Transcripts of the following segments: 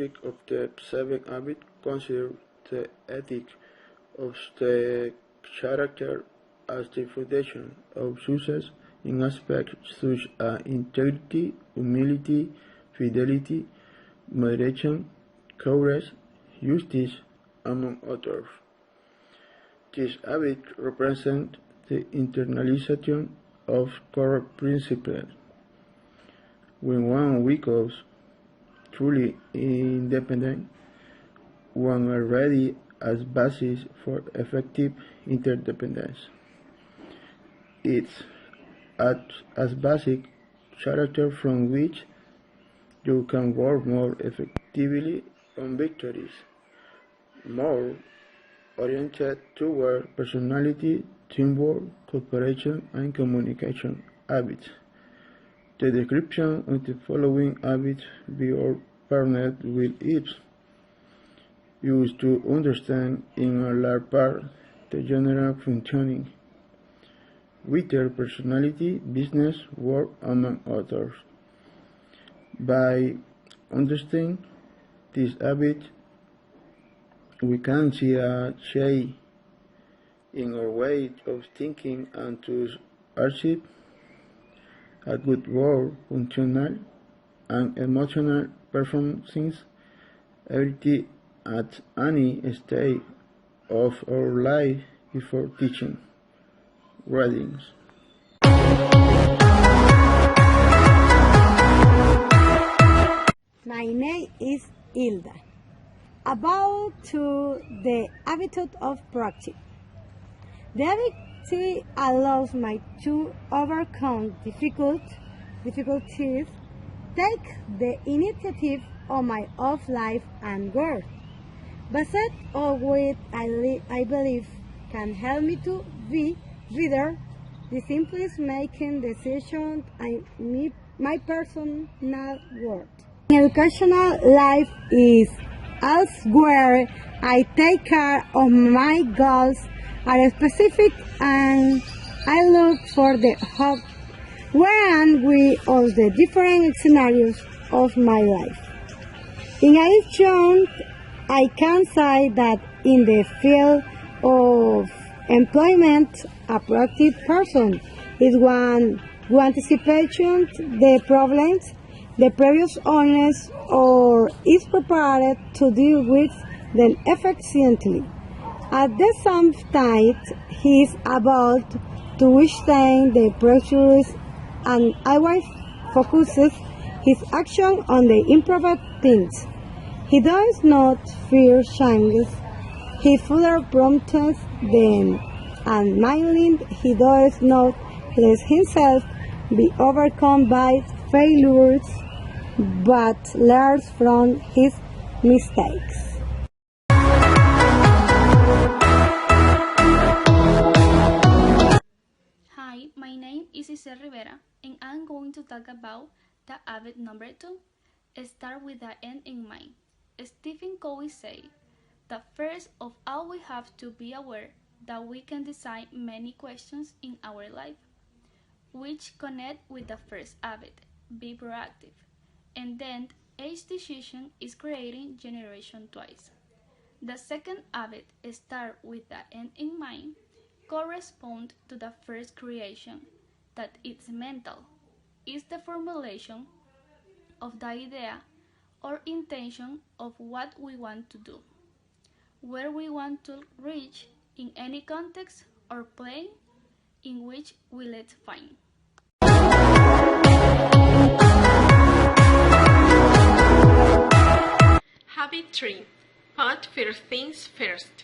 object of the seventh habit considers the ethic of the character as the foundation of success in aspects such as integrity, humility, fidelity, moderation, courage, justice, among others. This habit represents the internalization of core principles. When one becomes truly independent, one already has basis for effective interdependence. It acts as basic character from which you can work more effectively on victories, more oriented toward personality, teamwork, cooperation, and communication habits. The description of the following habits we are partnered with is used to understand in a large part the general functioning with their personality, business, work, among others. By understanding this habit, we can see a change in our way of thinking and to achieve a good work, functional and emotional performance ability at any stage of our life before teaching. Readings. My name is Hilda. About to the attitude of practice. The ability allows me to overcome difficulties, take the initiative on my own life and work. Based on what I believe can help me to be better, the simplest making decisions and my personal work. Educational life is elsewhere. I take care of my goals are specific and I look for the hope wherein we all the different scenarios of my life. In addition, I can say that in the field of employment, a proactive person is one who anticipates the problems the previous owners or is prepared to deal with them efficiently. At the same time, he is about to withstand the pressures and always focuses his action on the improved things. He does not fear changes, he fully prompts them, and mainly he does not let himself be overcome by failures, but learns from his mistakes. Hi, my name is Isel Rivera, and I'm going to talk about the habit number 2, start with the end in mind. Stephen Covey said that first of all we have to be aware that we can decide many questions in our life, which connect with the first habit, be proactive, and then each decision is creating generation twice. The second habit, start with the end in mind, correspond to the first creation, that it's mental, is the formulation of the idea or intention of what we want to do, where we want to reach in any context or plane in which we let's find. Habit 3. Put first things first.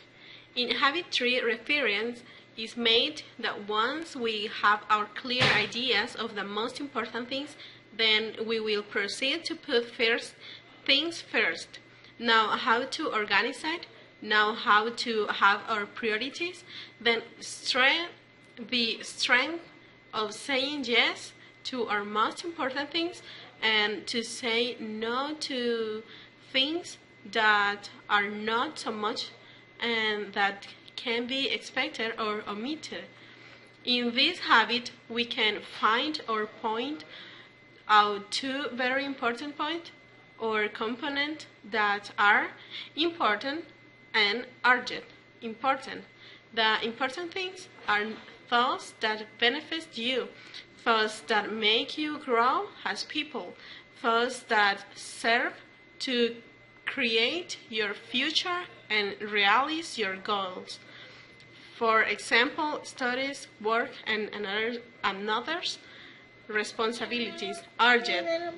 In Habit 3, reference is made that once we have our clear ideas of the most important things, then we will proceed to put first things first. Know how to organize it, know how to have our priorities, then the strength of saying yes to our most important things and to say no to things that are not so much and that can be expected or omitted. In this habit, we can find or point out two very important points. or component that are important and urgent. Important. The important things are those that benefit you, those that make you grow as people, those that serve to create your future and realize your goals. For example, studies, work, and others' responsibilities. Urgent.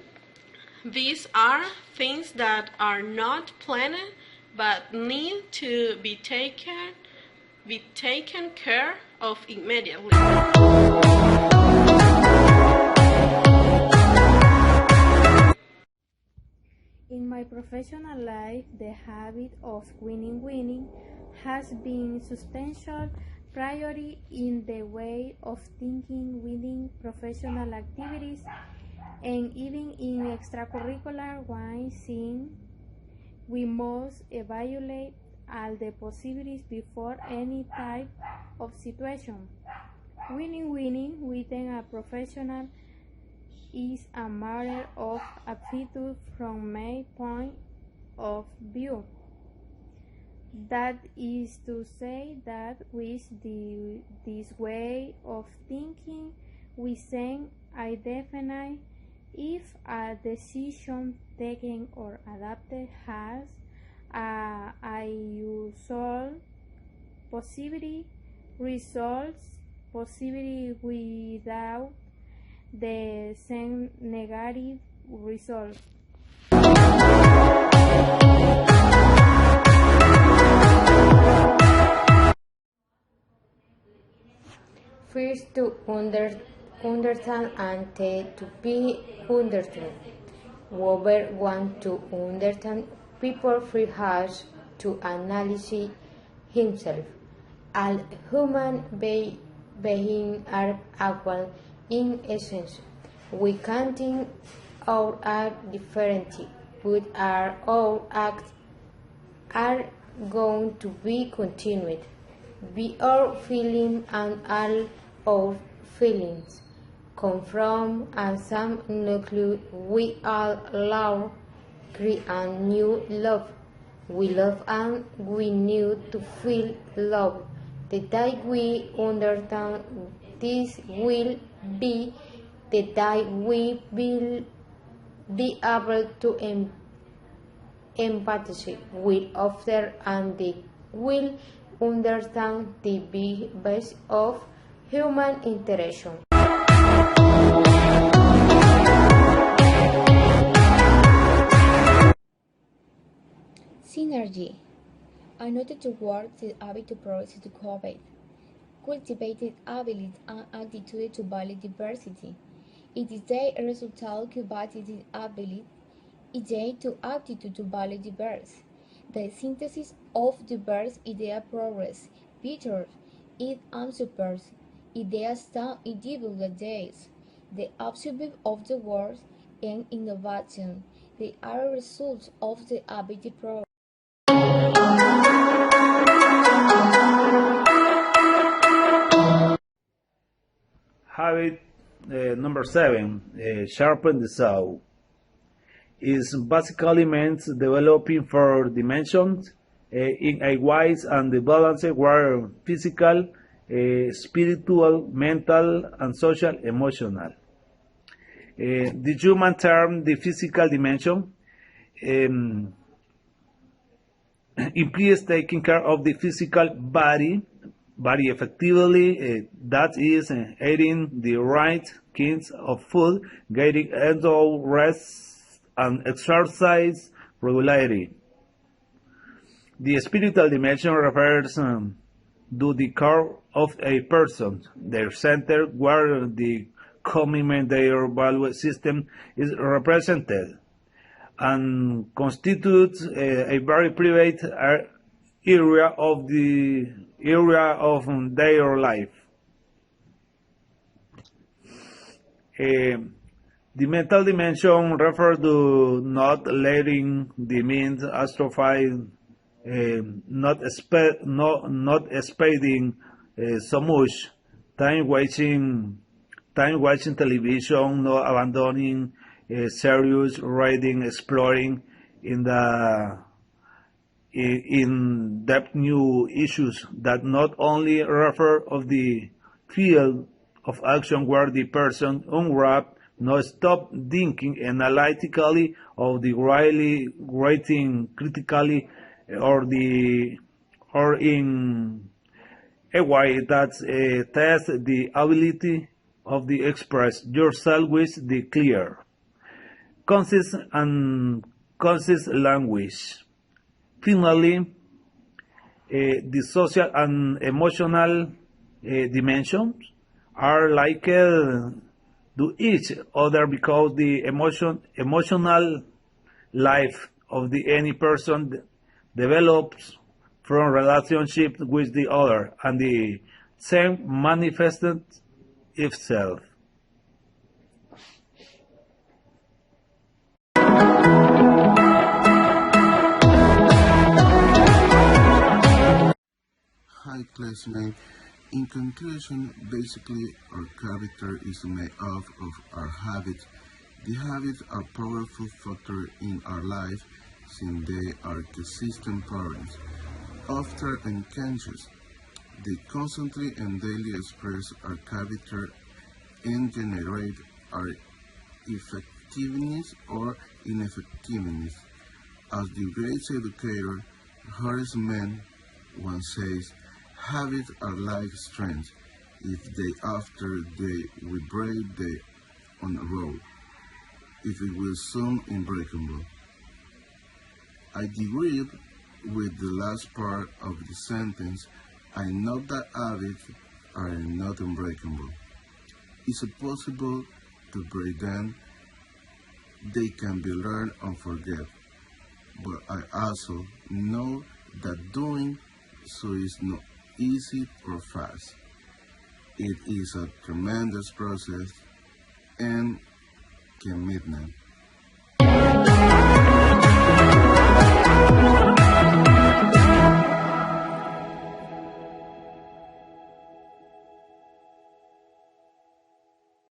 These are things that are not planned but need to be taken care of immediately. In my professional life, the habit of winning has been substantial priority in the way of thinking within professional activities and even in extracurricular ones, since we must evaluate all the possibilities before any type of situation. Winning within a professional is a matter of aptitude from my point of view. That is to say that with this way of thinking, we can identify if a decision taken or adopted has a useful possibility, results possibility without the same negative result. First, to understand and to be understood. Whoever wants to understand people free has to analyze himself. All human beings are equal in essence. We can think or act differently, but our acts are going to be continued. We are feeling and all our feelings come from and some nucleus we all love, create a new love. We love and we need to feel love. The day we understand this will be the day we will be able to empathize with others and they will understand the base of human interaction. Synergy. Another two words that habit to progress to Covey. Cultivated ability and attitude to value diversity. It is the result of cultivated ability is to attitude to value diverse. The synthesis of diverse idea progress, features, it and supers, ideas stand individual days. The objective of the world and innovation, they are results of the ability progress. Habit number 7, sharpen the saw, is basically meant developing 4 dimensions in a wise and balanced where physical, spiritual, mental, and social, emotional. The human term, the physical dimension, implies taking care of the physical body very effectively, that is, eating the right kinds of food, getting enough rest, and exercise regularly. The spiritual dimension refers to the core of a person, their center, where the commitment, their value system is represented, and constitutes a very private area of their life. The mental dimension refers to not letting the mind atrophy, not spending so much time watching television, not abandoning serious reading, exploring in depth new issues that not only refer of the field of action where the person unwrapped no stop thinking analytically of the writing critically or in a way that tests the ability of the express yourself with the clear, concise language. Finally, the social and emotional dimensions are like to each other because the emotional life of the any person develops from relationship with the other and the same manifested itself. Hi, classmate. In conclusion, basically, our character is made up of our habits. The habits are powerful factor in our life since they are consistent patterns, often unconscious. They constantly and daily express our character and generate our effectiveness or ineffectiveness. As the great educator Horace Mann once says, habits are like strength. If they after they will break they on a road, if it will soon unbreakable. I agree with the last part of the sentence. I know that habits are not unbreakable. Is it possible to break them? They can be learned and forget. But I also know that doing so is not easy or fast. It is a tremendous process and commitment.